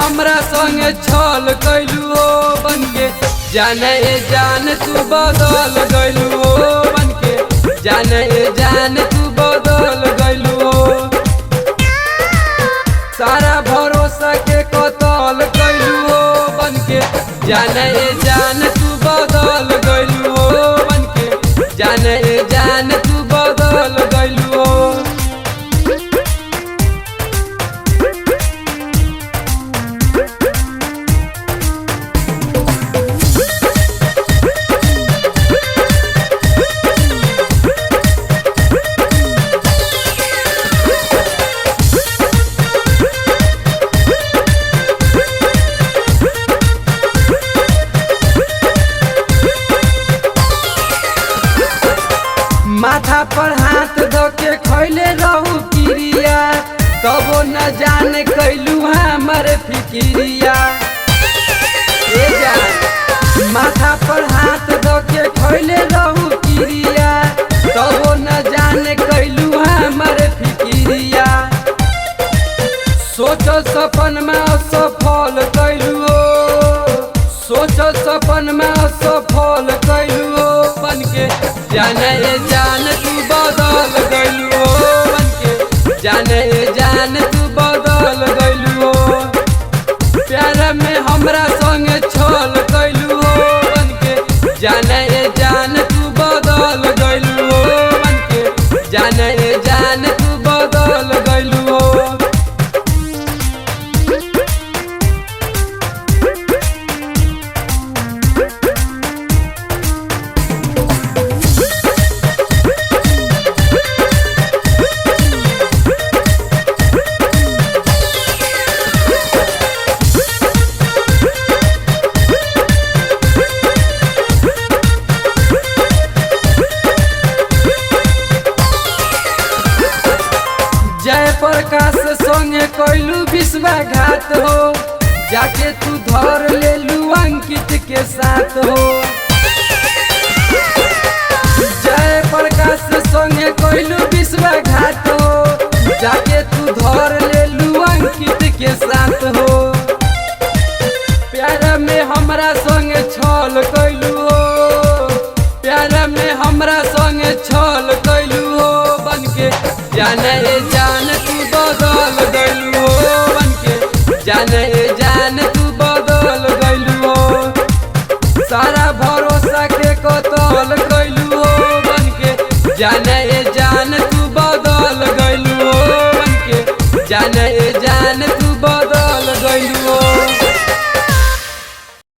हमरा संगे छल कैलू हो बनके जाने जान तू बदल गइलू हो बनके जाने जान तू बदल गइलू हो। सारा भरोसा के कतल कैलू हो बनके जाने जान तू बदल गइलू हो बनके जाने जान तू बदल गइलू हो। माथा पर हाथ धोके खैले रहू किरिया तबो न जाने कैलू हमर फिकिरिया। ए जान माथा पर हाथ धोके खैले रहू किरिया तबो न जाने कैलू हमर फिकिरिया। सोचो सपन में असफल कैलू हो सोचो सपन में असफल कैलू हो बनके जाने जान तू बदल गइलू हो बनके जाने जान तू बदल गइलू हो। प्यार में हमरा संगे छल कैलू हो बनके जाने जान तू बदल गइलू हो बनके जाने जान तू बदल गइलू हो। प्रकाश संगे कैलू विश्वासघात हो जाके तू धर लेलू अंकित के साथ हो। जय प्रकाश संगे कैलू विश्वासघात हो जाके तू धर लेलू अंकित के साथ हो। प्यार में हमरा संगे छल कैलू हो प्यार में हमरा संगे छल कैलू हो बनके जाने जान तू बदल गइलू हो बनके जाने जान तू बदल गइलू हो। सारा भरोसा के कतल कैलू हो बनके जाने जान तू बदल गइलू हो बनके जाने